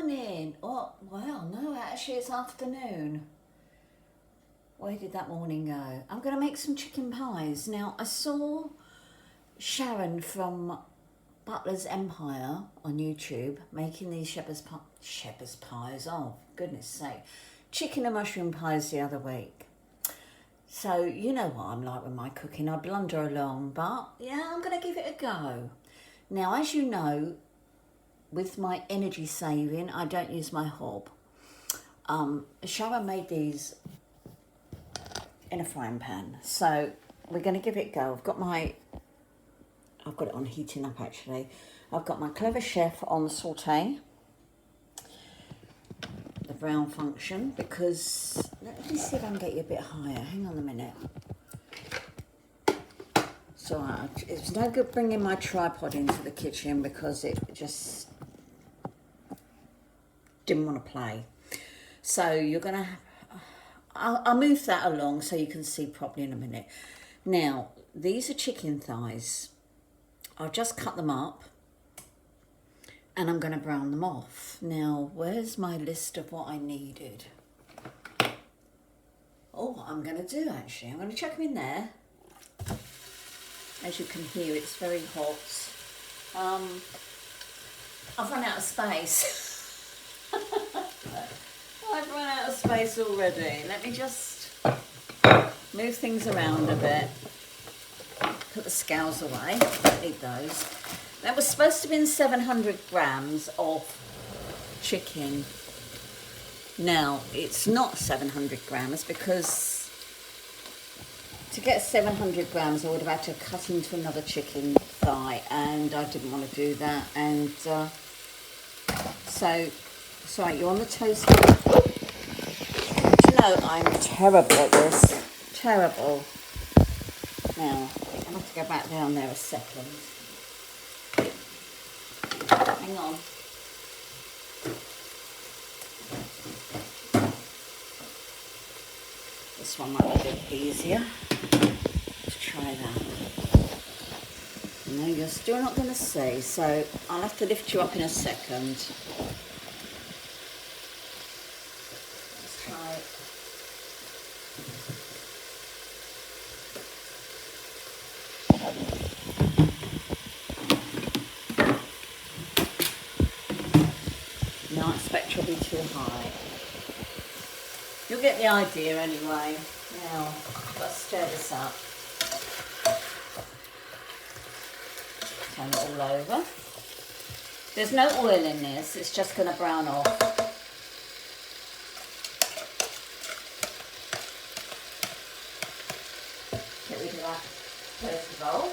morning. Oh, well, no, actually it's afternoon. Where did that morning go? I'm going to make some chicken pies. Now, I saw Sharon from Butler's Empire on YouTube making these shepherd's pies. Oh, goodness sake. Chicken and mushroom pies the other week. So, you know what I'm like with my cooking. I blunder along, but yeah, I'm going to give it a go. Now, as you know, with my energy saving, I don't use my hob. Sharon made these in a frying pan, so we're going to give it a go. I've got it on heating up actually. I've got my Clever Chef on saute, the brown function, because let me see if I can get you a bit higher. Hang on a minute. So it's no good bringing my tripod into the kitchen because it just didn't want to play. So you're gonna, I'll move that along so you can see properly in a minute. Now, these are chicken thighs. I'll just cut them up and I'm gonna brown them off. Now, where's my list of what I needed? Oh, what I'm gonna do actually, I'm gonna chuck them in there. As you can hear, it's very hot. I've run out of space. I've run out of space already. Let me just move things around a bit. Put the scales away. Don't need those. That was supposed to be 700 grams of chicken. Now, it's not 700 grams because to get 700 grams, I would have had to cut into another chicken thigh, and I didn't want to do that. And so, sorry, you're on the toaster. You know, I'm terrible at this. Terrible. Now, I have to go back down there a second. Hang on. This one might be a bit easier. Let's try that. No, you're still not going to see, so I'll have to lift you up in a second. Let's try it. No, I expect you'll be too high. You'll get the idea anyway. Now, let's stir this up. Turn it all over. There's no oil in this, it's just going to brown off. Get rid of that first of all.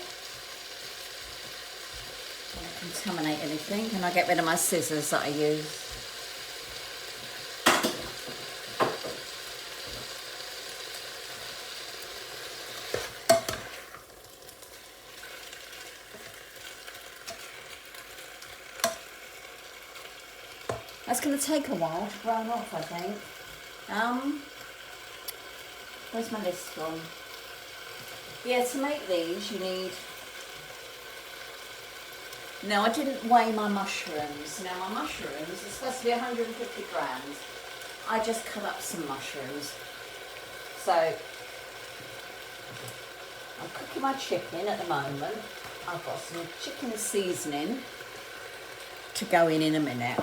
Don't contaminate anything, and I get rid of my scissors that I use. That's going to take a while to brown off, I think. Where's my list gone? Yeah, to make these you need... Now, I didn't weigh my mushrooms. Now, my mushrooms are supposed to be 150 grams. I just cut up some mushrooms. So, I'm cooking my chicken at the moment. I've got some chicken seasoning to go in a minute.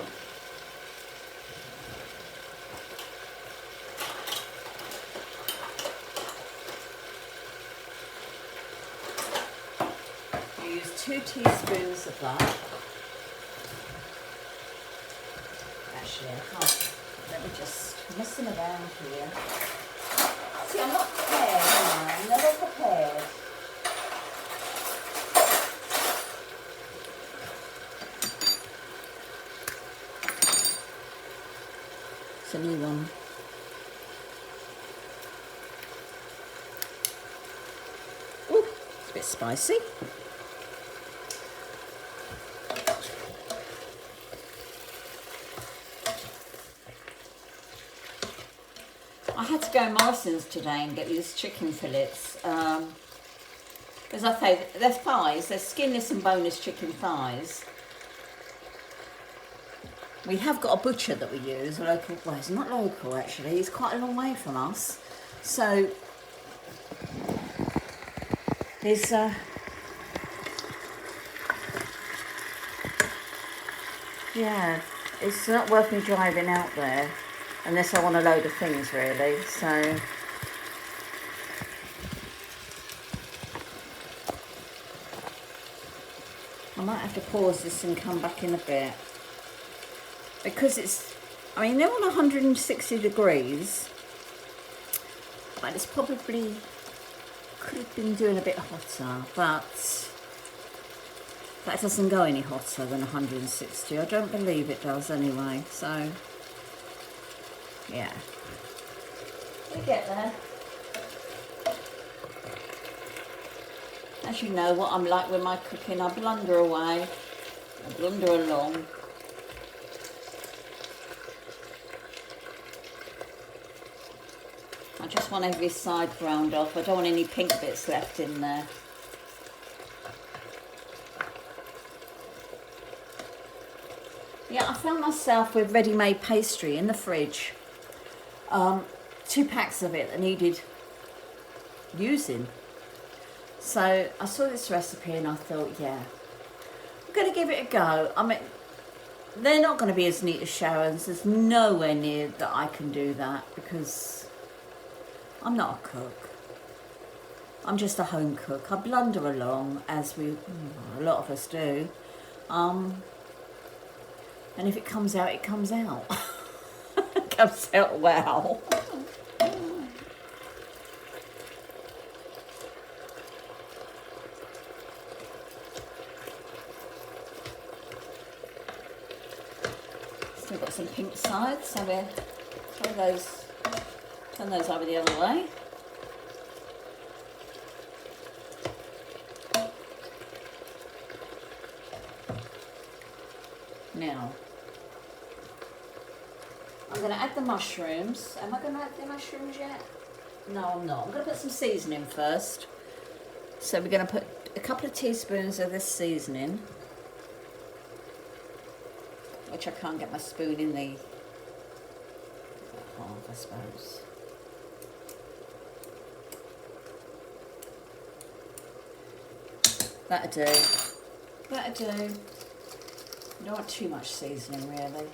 Use 2 teaspoons of that. Actually, I can't. Let me just messing around here. See, I'm not prepared, am I? I'm never prepared. It's a new one. Ooh, it's a bit spicy. I had to go to Morrison's today and get these chicken fillets. As I say, they're thighs, they're skinless and boneless chicken thighs. We have got a butcher that we use, a local, well, it's not local actually, he's quite a long way from us. So, there's, yeah, it's not worth me driving out there, unless I want a load of things really, so. I might have to pause this and come back in a bit. Because it's, I mean, they're on 160 degrees, but it's probably, could have been doing a bit hotter, but that doesn't go any hotter than 160. I don't believe it does anyway, so, yeah. We get there. As you know what I'm like with my cooking, I blunder away, I blunder along. I just want every side browned off. I don't want any pink bits left in there. Yeah, I found myself with ready-made pastry in the fridge. 2 packs of it that needed using. So I saw this recipe and I thought, yeah, I'm going to give it a go. I mean, they're not going to be as neat as Sharon's. There's nowhere near that I can do that because I'm not a cook. I'm just a home cook. I blunder along as a lot of us do. And if it comes out, it comes out. It comes out well. Still got some pink sides, so we'll turn those over the other way. Now, I'm going to add the mushrooms. Am I going to add the mushrooms yet? No, I'm not. I'm going to put some seasoning first. So we're going to put a couple of teaspoons of this seasoning, which I can't get my spoon in the half, I suppose. That'll do. That'll do. You don't want too much seasoning, really.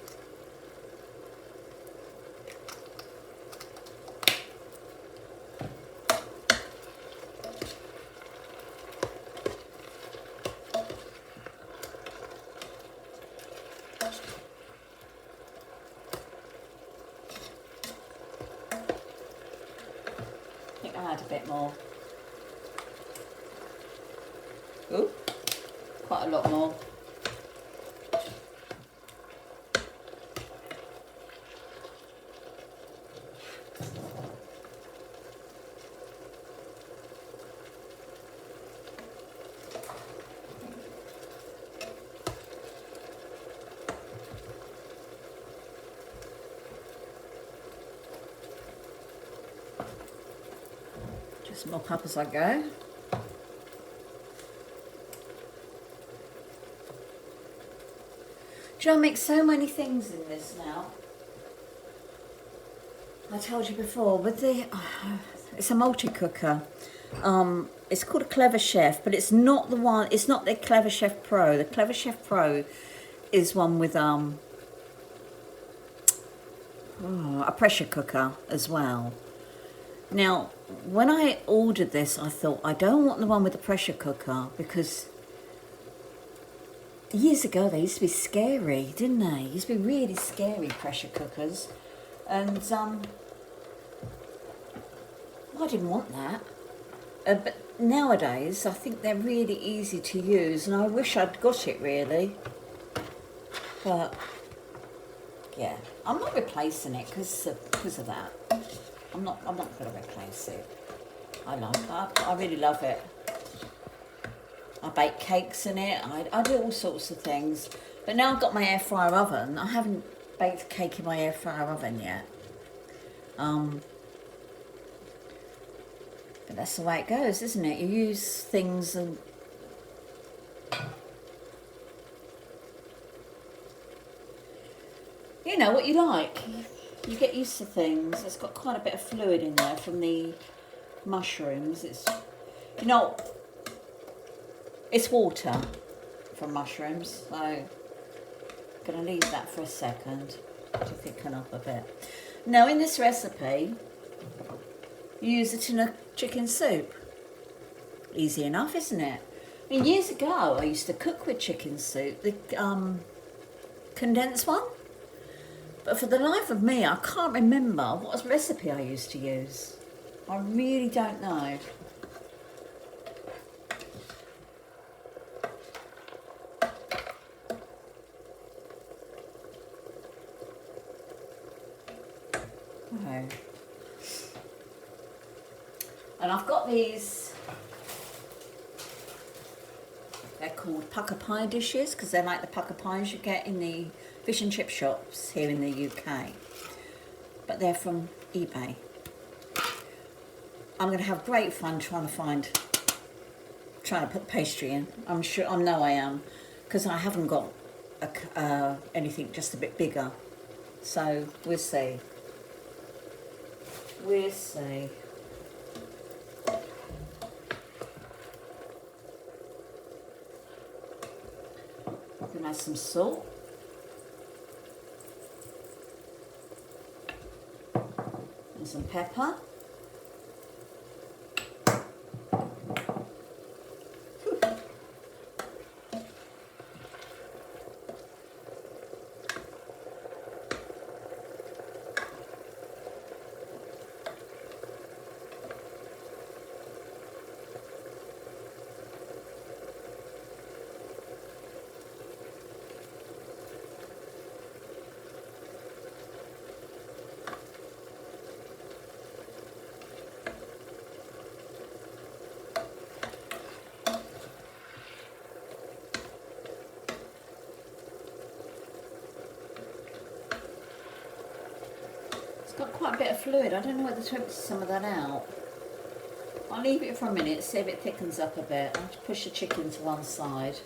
I think I'll add a bit more. Ooh, quite a lot more. Just mop up as I go. Do you know, I make so many things in this now. I told you before, but it's a multi-cooker. It's called a Clever Chef, but it's not the one. It's not the Clever Chef Pro. The Clever Chef Pro is one with a pressure cooker as well. Now, when I ordered this, I thought I don't want the one with the pressure cooker because years ago they used to be scary, didn't they? Used to be really scary pressure cookers, and I didn't want that. But nowadays I think they're really easy to use, and I wish I'd got it really. But yeah, I'm not replacing it because of that. I'm not going to replace it. I really love it. I bake cakes in it. I do all sorts of things. But now I've got my air fryer oven. I haven't baked a cake in my air fryer oven yet. But that's the way it goes, isn't it? You use things and You know what you like. You get used to things. It's got quite a bit of fluid in there from the mushrooms. It's, you know, it's water from mushrooms, so I'm going to leave that for a second to thicken up a bit. Now in this recipe, you use it in a chicken soup. Easy enough, isn't it? I mean, years ago I used to cook with chicken soup, the condensed one. But for the life of me, I can't remember what recipe I used to use. I really don't know. Oh. And I've got these, they're called pucker pie dishes because they're like the pucker pies you get in the fish and chip shops here in the UK. But they're from eBay. I'm going to have great fun trying to put pastry in. I'm sure, I know I am, because I haven't got anything just a bit bigger. So we'll see. We'll see. I'm going to add some salt. And some pepper. Got quite a bit of fluid. I don't know whether to empty some of that out. I'll leave it for a minute, see if it thickens up a bit. I'll just push the chicken to one side.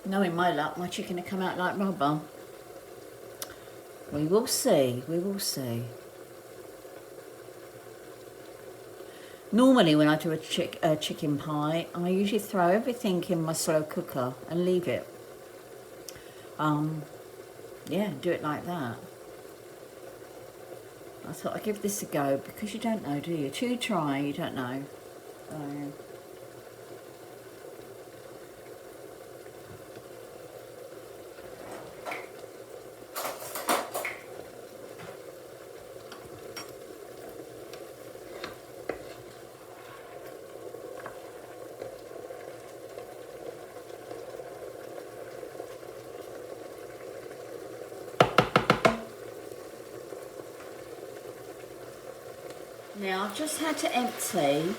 Knowing my luck, my chicken will come out like rubber. We will see, we will see. Normally when I do a chicken pie, I usually throw everything in my slow cooker and leave it. Yeah, do it like that. I thought I'd give this a go because you don't know, do you? Till you try, you don't know. Now I've just had to empty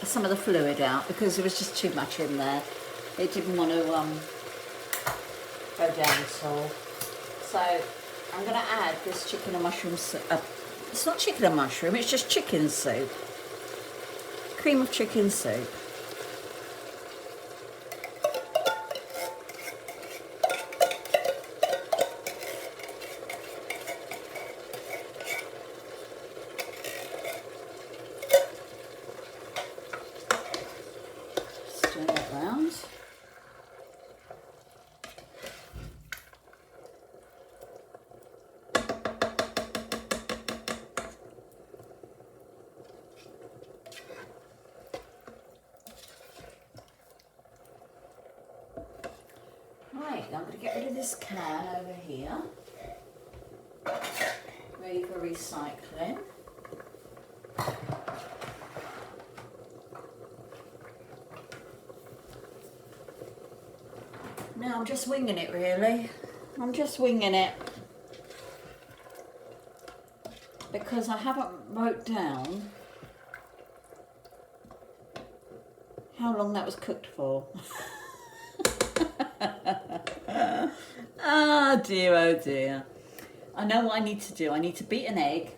some of the fluid out because there was just too much in there. It didn't want to go down at all. So I'm going to add this chicken and mushroom soup. It's not chicken and mushroom, it's just chicken soup. Cream of chicken soup. Stir that round. Right, I'm going to get rid of this can over here, ready for recycling. Now I'm just winging it really. I'm just winging it because I haven't wrote down how long that was cooked for. Oh dear, oh dear. I know what I need to do. I need to beat an egg.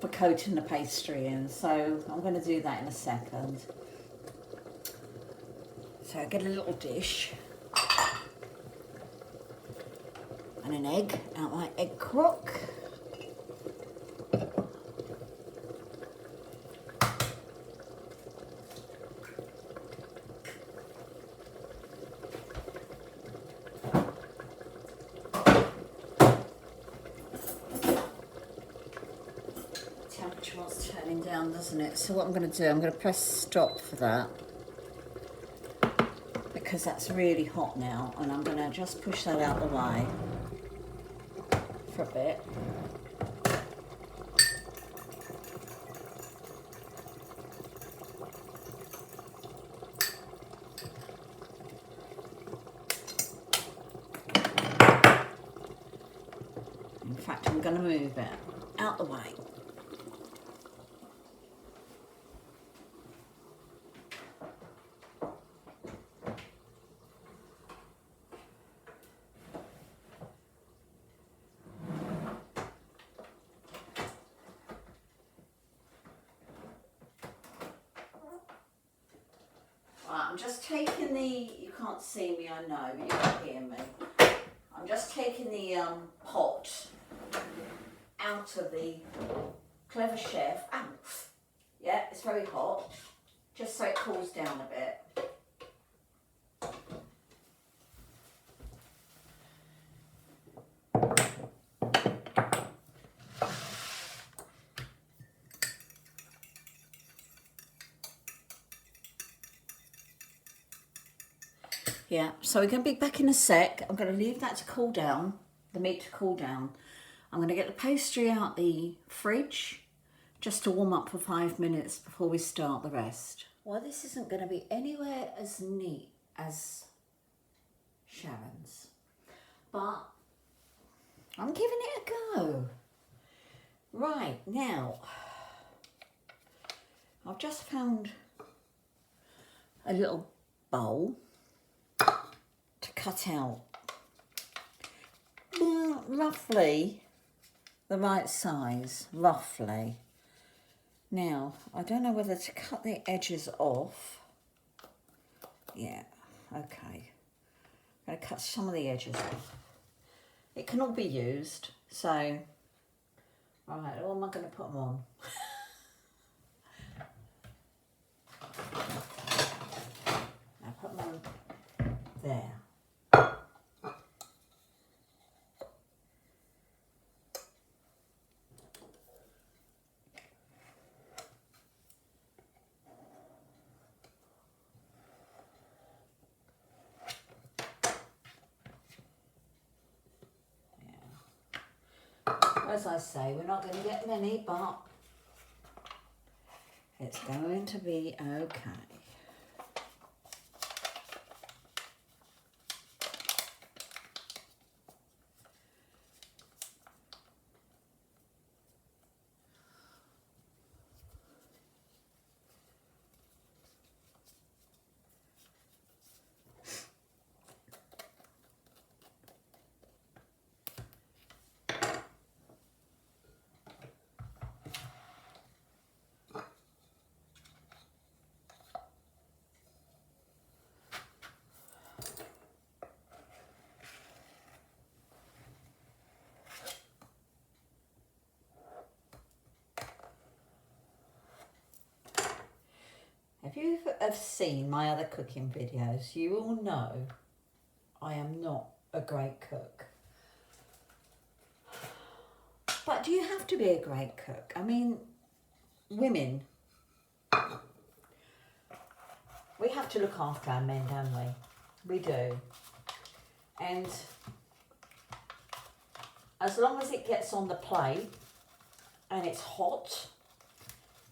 for coating the pastry in. So I'm going to do that in a second. So I get a little dish and an egg out my egg crock. Temperature wants turning down, doesn't it? So what I'm going to do, I'm going to press stop for that, because that's really hot now, and I'm going to just push that out the way for a bit. In fact, I'm going to move it out the way. I'm just taking the, you can't see me, I know, but you can hear me. I'm just taking the pot out of the Clever Chef. Yeah, it's very hot, just so it cools down a bit. Yeah, so we're going to be back in a sec. I'm going to leave that to cool down, the meat to cool down. I'm going to get the pastry out the fridge just to warm up for 5 minutes before we start the rest. Well, this isn't going to be anywhere as neat as Sharon's, but I'm giving it a go. Right, now, I've just found a little bowl to cut out roughly the right size, roughly. Now, I don't know whether to cut the edges off. Yeah, okay. I'm going to cut some of the edges off. It can all be used, so, right, what am I going to put them on? Now put them on there. As I say, we're not going to get many, but it's going to be okay. If you have seen my other cooking videos, you all know I am not a great cook. But do you have to be a great cook? I mean, women, we have to look after our men, don't we? We do. And as long as it gets on the plate and it's hot,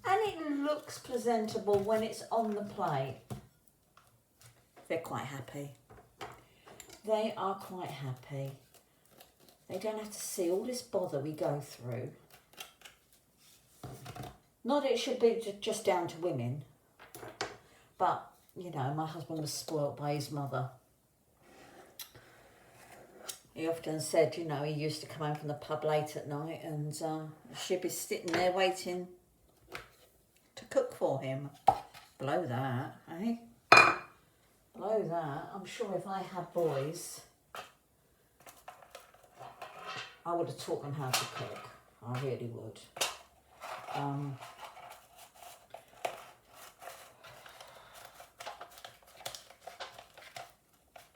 and it looks presentable when it's on the plate, they're quite happy. They are quite happy. They don't have to see all this bother we go through. Not that it should be just down to women, but, you know, my husband was spoilt by his mother. He often said, you know, he used to come home from the pub late at night and she'd be sitting there waiting to cook for him. Blow that, eh? Blow that. I'm sure if I had boys, I would have taught them how to cook. I really would.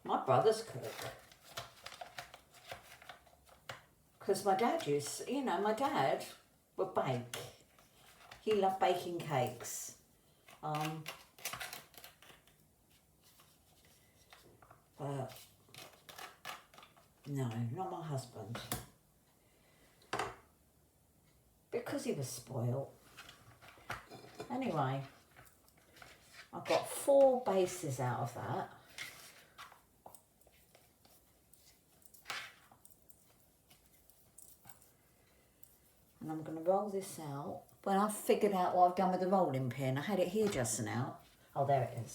My brothers cook. Because my dad used, you know, my dad would bake. He loved baking cakes. But no, not my husband. Because he was spoiled. Anyway, I got 4 bases out of that. And I'm going to roll this out. When I've figured out what I've done with the rolling pin, I had it here just now. Oh, there it is.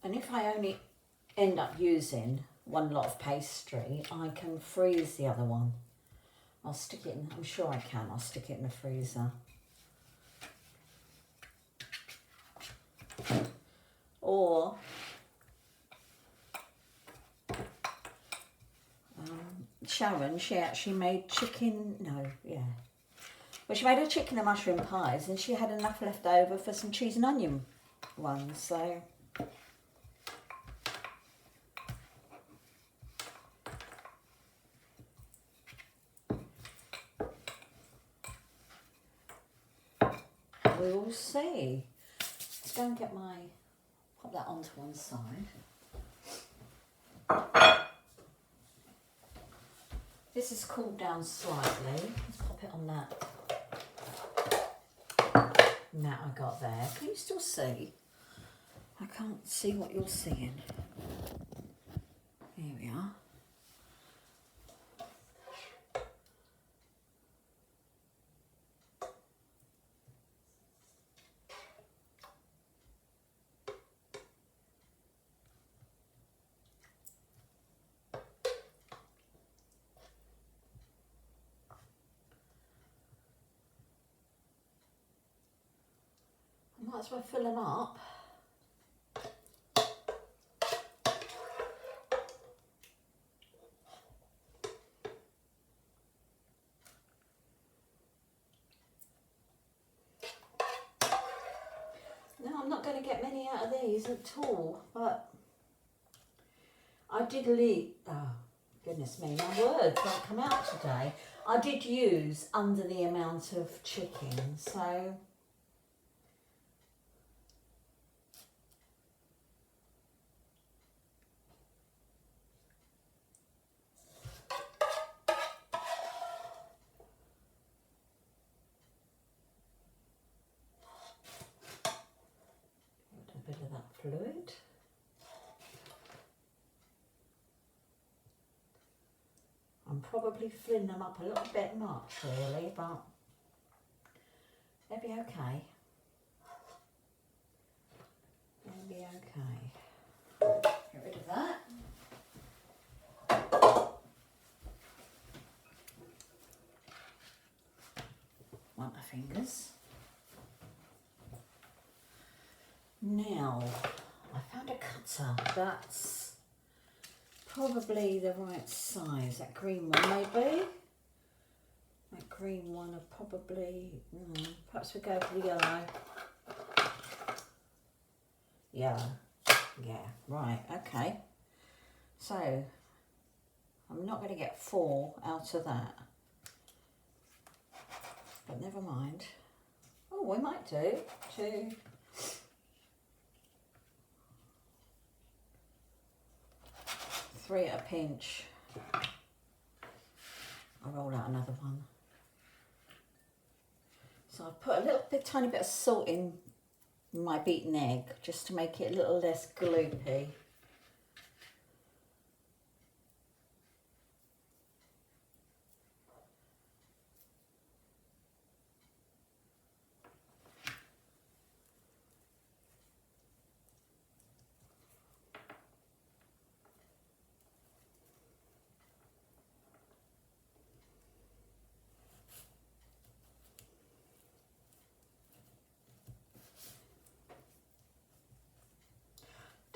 And if I only end up using one lot of pastry, I can freeze the other one. I'll stick it in, I'm sure I can, I'll stick it in the freezer. Or Sharon, she actually made chicken, well, she made her chicken and mushroom pies and she had enough left over for some cheese and onion ones, so. We will see. Let's go and get my, pop that onto one side. This has cooled down slightly. Let's pop it on that mat I got there. Can you still see? I can't see what you're seeing. Here we are. Might as well fill them up. No, I'm not going to get many out of these at all, but I did leave, oh goodness me, my words won't come out today. I did use under the amount of chicken, so a bit of that fluid. I'm probably filling them up a little bit much really, but they'll be okay. They'll be okay. Get rid of that. Want my fingers. Now, I found a cutter that's probably the right size. That green one maybe. That green one will probably, perhaps we go for the yellow. Yellow. Yeah, right, okay. So, I'm not going to get 4 out of that. But never mind. Oh, we might do 2. Three at a pinch. I'll roll out another one. So I've put a little bit, tiny bit of salt in my beaten egg just to make it a little less gloopy.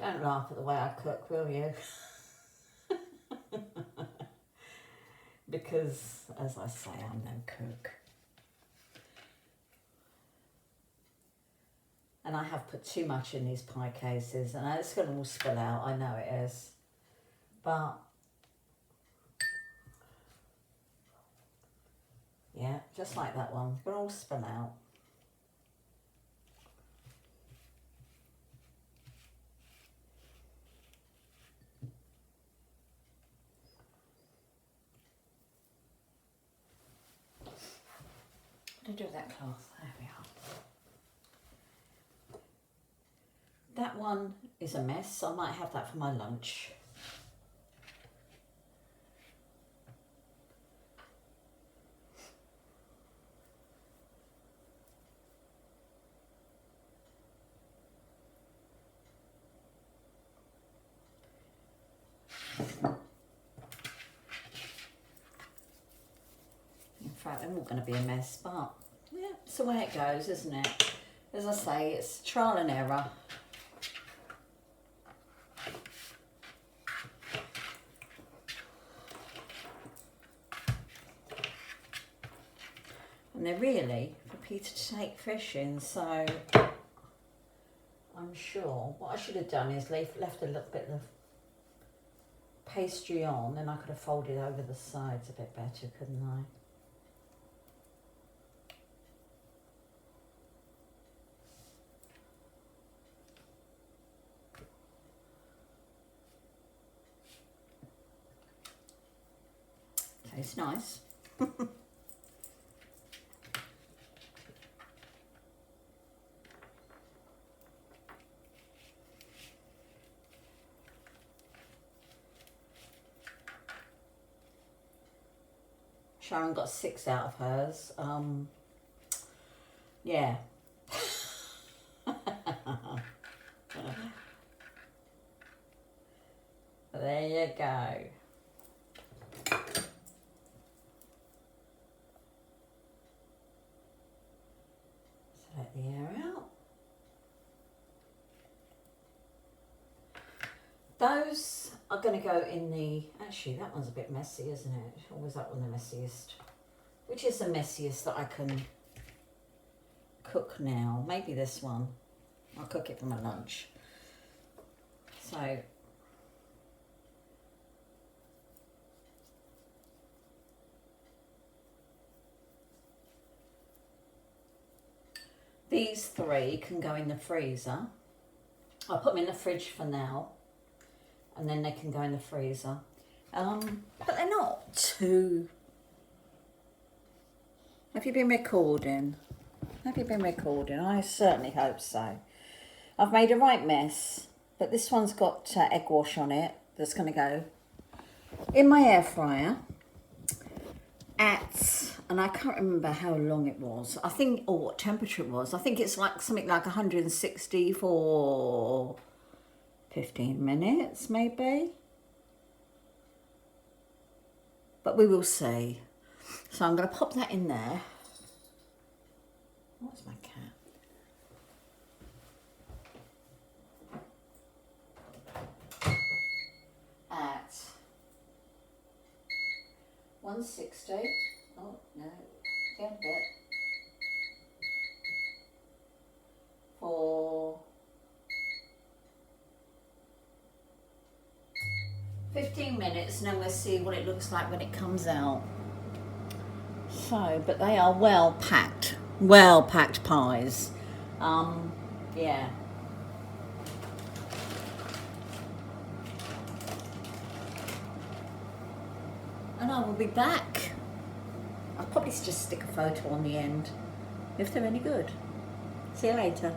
Don't laugh at the way I cook, will you? Because, as I say, I'm no cook. And I have put too much in these pie cases, and it's going to all spill out, I know it is. But, yeah, just like that one, it's going to all spill out. What do I do with that cloth? There we are. That one is a mess, so I might have that for my lunch. In fact, they're all going to be a mess, but yeah, it's the way it goes, isn't it? As I say, it's trial and error. And they're really for Peter to take fish in, so I'm sure what I should have done is left a little bit of pastry on, and I could have folded over the sides a bit better, couldn't I? Tastes nice. Sharon got 6 out of hers. Yeah. There you go. So let the air out. Those are going to go in the... Actually, that one's a bit messy, isn't it? Always that one the messiest. Which is the messiest that I can cook now? Maybe this one. I'll cook it for my lunch. So... these 3 can go in the freezer. I'll put them in the fridge for now, and then they can go in the freezer. But they're not too... Have you been recording? Have you been recording? I certainly hope so. I've made a right mess, but this one's got egg wash on it that's going to go in my air fryer at... and I can't remember how long it was. I think, or what temperature it was. I think it's like something like 160 for 15 minutes, maybe. But we will see. So I'm going to pop that in there. What's my cat? At 160. Oh, no, down a bit. For 15 minutes, and then we'll see what it looks like when it comes out. So, but they are well packed pies. Yeah. And I will be back. I'll probably just stick a photo on the end if they're any good. See you later.